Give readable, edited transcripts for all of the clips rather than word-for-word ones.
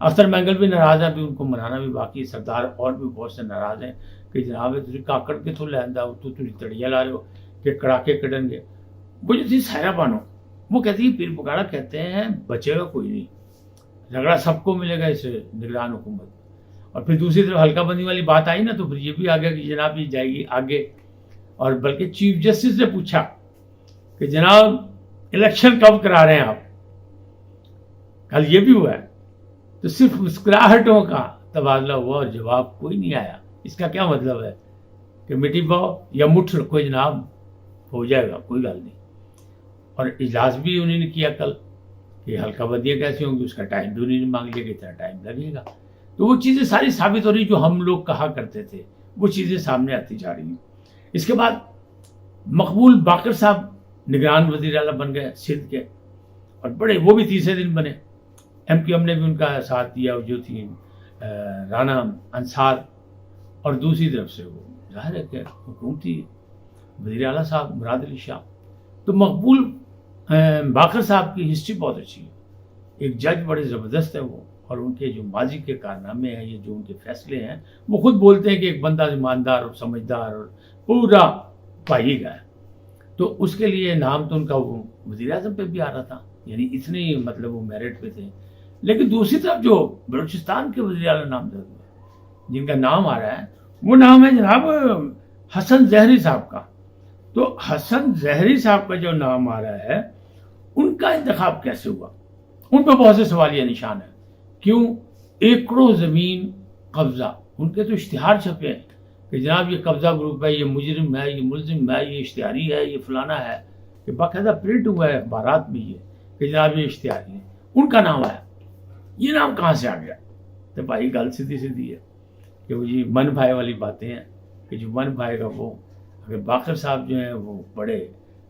اختر مینگل بھی ناراض ہیں, ابھی ان کو منانا بھی باقی. سردار اور بھی بہت سے ناراض ہیں کہ جناب تھی کاکڑ کے تو لیندا تو تھی تڑیا لا رہے ہو کہ کڑاکے کٹن گے. وہ جو تھی سائرہ بانو, وہ کہتی ہے پیر پکاڑا کہتے ہیں بچے گا کوئی نہیں, جھگڑا سب کو ملے گا اس نگران حکومت. اور پھر دوسری طرف حلقہ بندی والی بات آئی نا, تو پھر یہ بھی آ گیا کہ جناب یہ جائے گی آگے. اور بلکہ چیف جسٹس نے پوچھا کہ جناب الیکشن کب کرا رہے ہیں آپ, کل یہ بھی ہوا ہے, تو صرف مسکراہٹوں کا تبادلہ ہوا اور جواب کوئی نہیں آیا. اس کا کیا مطلب ہے کہ مٹی پاؤ یا مٹھ رکھو جناب, ہو جائے گا کوئی بات نہیں. اور اجلاس بھی انہوں نے کیا کل کہ حلقہ بندیاں کیسی ہوں گی, اس کا ٹائم بھی انہوں نے مانگ لیا کہ اتنا ٹائم لگے گا. تو وہ چیزیں ساری ثابت ہو رہی جو ہم لوگ کہا کرتے تھے, وہ چیزیں سامنے آتی جا رہی ہیں. اس کے بعد مقبول باقر صاحب نگران وزیر اعلیٰ بن گئے سندھ کے, اور بڑے وہ بھی تیسرے دن بنے. ایم کیو ایم نے بھی ان کا ساتھ دیا, جو تھی رانا انصار, اور دوسری طرف سے وہ ظاہر ہے کہ حکومتی وزیر اعلیٰ صاحب مراد علی شاہ. تو مقبول باقر صاحب کی ہسٹری بہت اچھی ہے, ایک جج بڑے زبردست ہے وہ, اور ان کے جو ماضی کے کارنامے ہیں, یہ جو ان کے فیصلے ہیں, وہ خود بولتے ہیں کہ ایک بندہ ایماندار اور سمجھدار اور پورا پائی گا ہے. تو اس کے لیے نام تو ان کا وہ وزیر اعظم پہ بھی آ رہا تھا, یعنی اتنے مطلب وہ میرٹ پہ تھے. لیکن دوسری طرف جو بلوچستان کے وزیر اعلیٰ نامزد ہوئے جن کا نام آ رہا ہے, وہ نام ہے جناب حسن زہری صاحب کا. تو حسن زہری صاحب کا جو نام آ رہا ہے, ان کا انتخاب کیسے ہوا, ان پہ بہت سے سوالیہ نشان ہیں. کیوں؟ ایکڑوں زمین قبضہ, ان کے تو اشتہار چھپے ہیں کہ جناب یہ قبضہ گروپ ہے, یہ مجرم ہے, یہ ملزم ہے, یہ اشتہاری ہے, یہ فلانا ہے, کہ باقاعدہ پرنٹ ہوا ہے اخبارات میں یہ کہ جناب یہ اشتہاری ہے. ان کا نام آیا. یہ نام کہاں سے آ گیا؟ تو بھائی گل سیدھی سیدھی ہے کہ وہ جی من بھائی والی باتیں ہیں کہ جو من بھائی کا وہ, اگر باقر صاحب جو ہیں وہ بڑے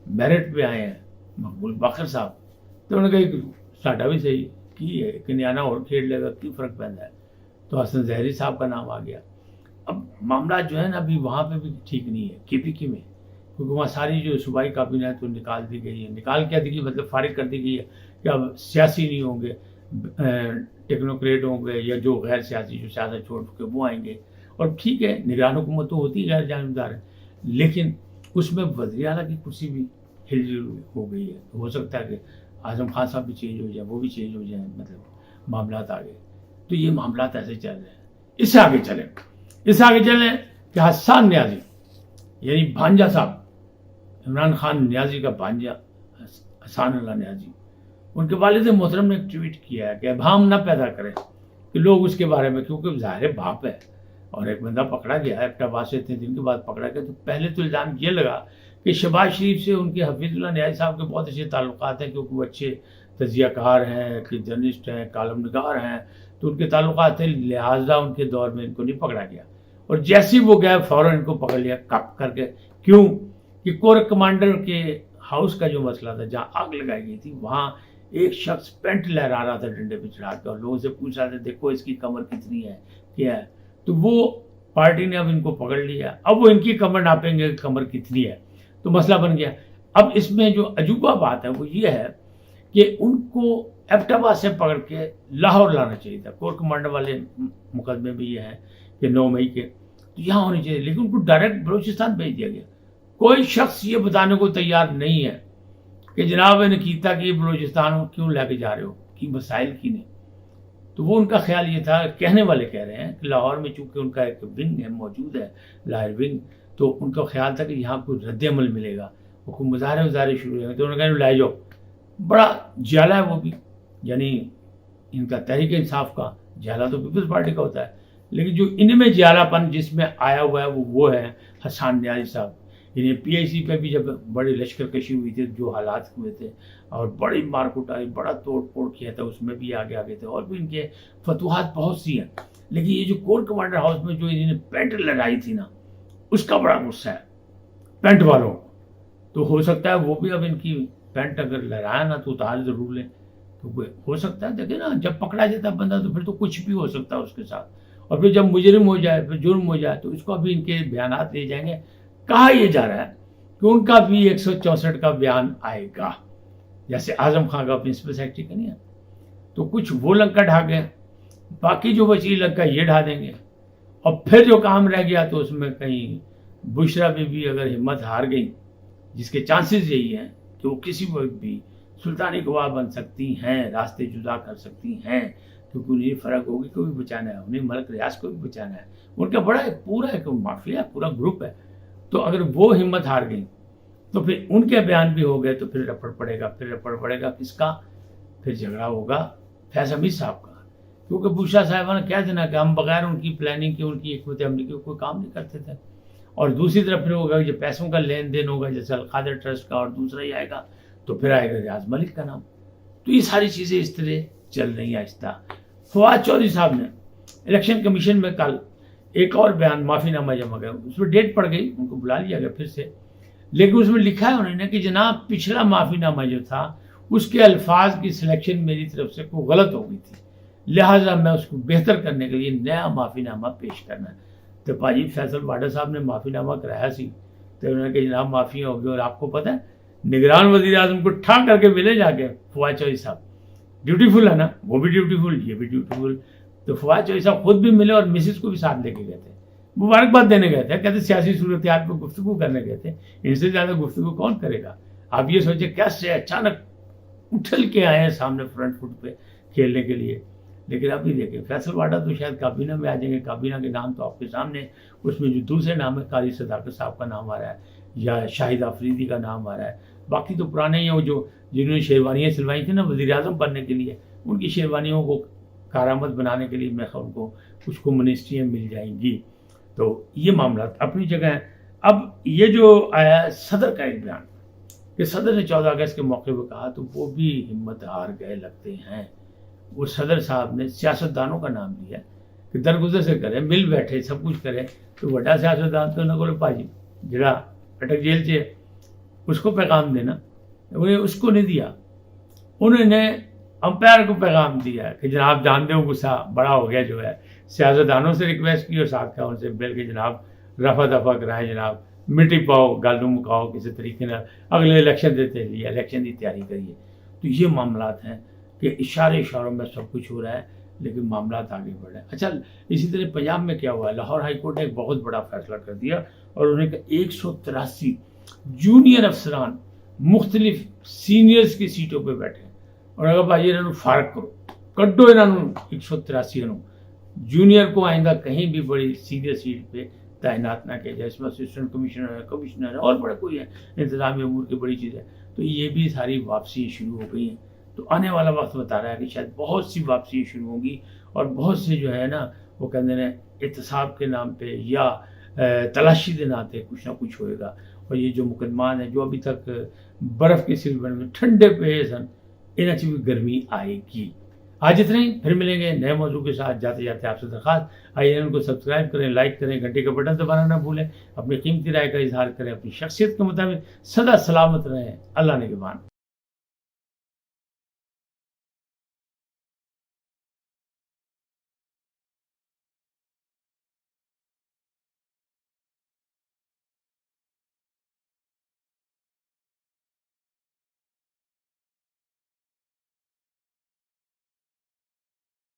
میرٹ پہ آئے ہیں, مقبول باقر صاحب, تو انہوں نے کہا ساڈا بھی صحیح کی ہے کہ نیانا اور کھیل لے گا, کی فرق پہنتا ہے. تو حسن زہری صاحب کا نام آ گیا. اب معاملہ جو ہے نا ابھی وہاں پہ بھی ٹھیک نہیں ہے کے پی کی میں, کیونکہ وہاں ساری جو صوبائی کابینہ ہے تو نکال دی گئی ہے. نکال کیا دی گئی مطلب فارغ کر دی گئی ہے کہ اب سیاسی نہیں ہوں گے, ٹیکنوکریٹ ہوں گے, یا جو غیر سیاسی جو سیاست چھوڑ کے وہ آئیں گے. اور ٹھیک ہے نگران حکومت تو ہوتی غیر جانبدار ہے, لیکن اس میں وزیر اعلیٰ کی کرسی بھی ہل جل ہو گئی ہے. ہو سکتا ہے کہ اعظم خان صاحب بھی چینج ہو جائیں, وہ بھی چینج ہو جائیں, مطلب معاملات آگے. تو یہ معاملات ایسے چل رہے ہیں. اس سے آگے چلیں کہ حسان نیازی یعنی بھانجا صاحب, عمران خان نیازی کا بھانجا حسان اللہ نیازی, ان کے والد محترم نے ایک ٹویٹ کیا ہے کہ ابہام نہ پیدا کریں کہ لوگ اس کے بارے میں, کیونکہ ظاہر باپ ہے اور ایک بندہ پکڑا گیا ہے ایبٹاب سے اتنے دن کے بعد پکڑا گیا. تو پہلے تو الزام یہ لگا کہ شہباز شریف سے ان کے حفیظ اللہ نیازی صاحب کے بہت اچھے تعلقات ہیں, کیونکہ وہ اچھے تجزیہ کار ہیں, کہ جرنلسٹ ہیں, کالم نگار ہیں, تو ان کے تعلقات تھے, لہٰذا ان کے دور میں ان کو نہیں پکڑا گیا. اور جیسے ہی وہ گئے فوراً ان کو پکڑ لیا کپ کر کے. کیوں کہ کور کمانڈر کے ہاؤس کا جو مسئلہ تھا, جہاں آگ لگائی گئی تھی, وہاں ایک شخص پینٹ لہرا رہا تھا ڈنڈے پہ چڑھا کے, اور لوگوں سے پوچھ رہا تھا دیکھو اس کی کمر کتنی ہے, کیا ہے. تو وہ پارٹی نے اب ان کو پکڑ لیا, اب وہ ان کی کمر ناپیں گے کمر کتنی ہے, تو مسئلہ بن گیا. اب اس میں جو عجوبہ بات ہے وہ یہ ہے کہ ان کو ایبٹاب سے پکڑ کے لاہور لانا چاہیے تھا. کور کمانڈر والے مقدمے بھی یہ ہیں کہ 9 مئی کے, تو یہاں ہونے چاہیے, لیکن ان کو ڈائریکٹ بلوچستان بھیج دیا گیا. کوئی شخص یہ بتانے کو تیار نہیں ہے کہ جناب نکیتا کی بلوچستان کیوں لے کے جا رہے ہو, کی مسائل کی نہیں. تو وہ ان کا خیال یہ تھا, کہنے والے کہہ رہے ہیں کہ لاہور میں چونکہ ان کا ایک ونگ ہے موجود ہے, لاہور ونگ, تو ان کا خیال تھا کہ یہاں کوئی رد عمل ملے گا, وہ کوئی مظاہرے شروع ہوئے, تو انہوں نے کہا لے جاؤ. بڑا جالا ہے وہ بھی, یعنی ان کا تحریک انصاف کا جالا تو پیپلز پارٹی کا ہوتا ہے, لیکن جو ان میں جالا پن جس میں آیا ہوا ہے وہ ہے حسان نیازی صاحب. یعنی پی آئی سی پہ بھی جب بڑی لشکر کشی ہوئی تھی, جو حالات ہوئے تھے اور بڑی مارکوٹ آئی, بڑا توڑ پھوڑ کیا تھا, اس میں بھی آگے تھے, اور بھی ان کے فتوحات بہت سی ہیں. لیکن یہ جو کور کمانڈر ہاؤس میں جو انہوں نے پینٹ لگائی تھی نا, اس کا بڑا غصہ ہے پینٹ والوں. تو ہو سکتا ہے وہ بھی اب ان کی پینٹ اگر لہرایا نا تو اتار ضرور لیں, کیونکہ ہو سکتا ہے دیکھیں نا جب پکڑا جاتا ہے بندہ تو پھر تو کچھ بھی ہو سکتا ہے اس کے ساتھ, اور پھر جب مجرم ہو جائے, پھر جرم ہو جائے, تو اس کو ابھی ان کے بیانات لے جائیں گے. کہا یہ جا رہا ہے کہ ان کا بھی 164 کا بیان آئے گا, جیسے اعظم خان کا پرنسپل سیکرٹری کا نہیں ہے. تو کچھ وہ لنکا ڈھا گئے باقی جو وسیع لگ کا یہ ڈھا دیں گے، اور پھر جو کام رہ گیا تو اس میں کہیں بشرا بی بی اگر ہمت ہار گئی، جس کے چانسز یہی ہیں کہ وہ کسی وقت بھی سلطانی گواہ بن سکتی ہیں، راستے جدا کر سکتی ہیں، کیونکہ انہیں فرق ہوگی کو بھی بچانا ہے، انہیں ملک ریاض کو بھی بچانا ہے، ان کا بڑا پورا ایک مافیا پورا گروپ ہے. تو اگر وہ ہمت ہار گئی تو پھر ان کے بیان بھی ہو گئے تو پھر رپڑ پڑے گا کس کا؟ پھر جھگڑا ہوگا فیض حمید صاحب کا، کیونکہ بشرا صاحبہ نے کہہ دینا کہ ہم بغیر ان کی پلاننگ کے، ان کی حکمت عملی کے کوئی کام نہیں کرتے تھے. اور دوسری طرف پھر ہوگا جو پیسوں کا لین دین ہوگا جیسے القادر ٹرسٹ کا، اور دوسرا ہی آئے گا تو پھر آئے گا ریاض ملک کا نام. تو یہ ساری چیزیں اس طرح چل رہی ہیں آہستہ. فواد چودھری صاحب نے الیکشن کمیشن میں کل ایک اور بیان معافی نامہ جمع کیا، اس میں ڈیٹ پڑ گئی، ان کو بلا لیا گیا پھر سے، لیکن اس میں لکھا ہے انہوں نے کہ جناب پچھلا معافی نامہ جو تھا اس کے الفاظ کی سلیکشن میری طرف سے کوئی غلط ہو گئی تھی، لہٰذا میں اس کو بہتر کرنے کے لیے نیا معافی نامہ پیش کرنا ہے. تو پاجی فیصل واڈا صاحب نے معافی نامہ کرایا سی تو انہوں نے کہا جناب معافی ہوگی. اور آپ کو پتہ ہے نگران وزیر اعظم کو ٹھا کر کے ملے جا کے فواد چودھری صاحب، ڈیوٹیفل ہے نا، وہ بھی ڈیوٹیفل، یہ بھی ڈیوٹیفل. تو فواد چودھری صاحب خود بھی ملے اور مسز کو بھی ساتھ لے کے گئے تھے، مبارکباد دینے گئے تھے، کہتے سیاسی صورتحال پہ گفتگو کرنے گئے تھے، ان سے زیادہ گفتگو کون کرے گا. آپ یہ سوچیں کیسے اچانک اچھل کے آئے ہیں سامنے فرنٹ فٹ پہ کھیلنے کے لیے. لیکن اب بھی دیکھیں فیصل واڈا تو شاید کابینہ میں آ جائیں گے، کابینہ کے نام تو آپ کے سامنے، اس میں جو دوسرے نام ہے قاری صداقت صاحب کا نام آ رہا ہے یا شاہد آفریدی کا نام آ رہا ہے. باقی تو پرانے ہی ہیں، وہ جو جنہوں نے شیروانیاں سلوائی تھیں نا وزیر اعظم بننے کے لیے، ان کی شیروانیوں کو کارآمد بنانے کے لیے میں ان کو کچھ کو منسٹریاں مل جائیں گی. تو یہ معاملات اپنی جگہ ہیں. اب یہ جو آیا صدر کا ایک بیان کہ صدر نے 14 اگست کے موقع پہ کہا تو وہ بھی ہمت ہار گئے لگتے ہیں. وہ صدر صاحب نے سیاستدانوں کا نام لیا کہ درگزر سے کرے، مل بیٹھے، سب کچھ کرے. تو بڑا سیاستدان تو نہ بولے پاجی جڑا اٹک جیل سے اس کو پیغام دینا، انہیں اس کو نہیں دیا. انہوں نے امپائر کو پیغام دیا کہ جناب جانتے ہو غصہ بڑا ہو گیا جو ہے، سیاستدانوں سے ریکویسٹ کی اور ساتھ کہا ان سے بل کے جناب رفع دفع کرائیں، جناب مٹی پاؤ گالوں مکاؤ کسی طریقے سے، اگلے الیکشن دیتے لیے الیکشن کی تیاری کریے. تو یہ معاملات ہیں کہ اشاروں میں سب کچھ ہو رہا ہے لیکن معاملات آگے بڑھ رہے ہیں. اچھا اسی طرح پنجاب میں کیا ہوا ہے، لاہور ہائی کورٹ نے ایک بہت بڑا فیصلہ کر دیا اور انہوں نے کہا 183 جونیئر افسران مختلف سینئرز کی سیٹوں پہ بیٹھے اور اگر بھائی انہوں فارغ کرو کڈو انہوں 183 جونیئر کو آئندہ کہیں بھی بڑی سینئر سیٹ پہ تعینات نہ کیا جائے. اس میں اسسٹنٹ کمشنر ہے، کمشنر ہے اور بڑا کوئی ہے، انتظامی امور کی بڑی چیز ہے. تو یہ بھی ساری واپسی شروع ہو گئی ہیں. تو آنے والا وقت بتا رہا ہے کہ شاید بہت سی واپسی شروع ہوگی اور بہت سے جو ہے نا وہ کہتے ہیں احتساب کے نام پہ یا تلاشی کے نام پہ کچھ نہ کچھ ہوئے گا. اور یہ جو مقدمان ہیں جو ابھی تک برف کے سلسلے میں ٹھنڈے پہ سن، انہیں بھی گرمی آئے گی. آج اتنا ہی، پھر ملیں گے نئے موضوع کے ساتھ. جاتے جاتے آپ سے درخواست آئیے ان کو سبسکرائب کریں، لائک کریں، گھنٹے کا بٹن دبانا نہ بھولیں، اپنی قیمتی رائے کا اظہار کریں، اپنی شخصیت کے مطابق سدا سلامت رہیں. اللہ نگہبان.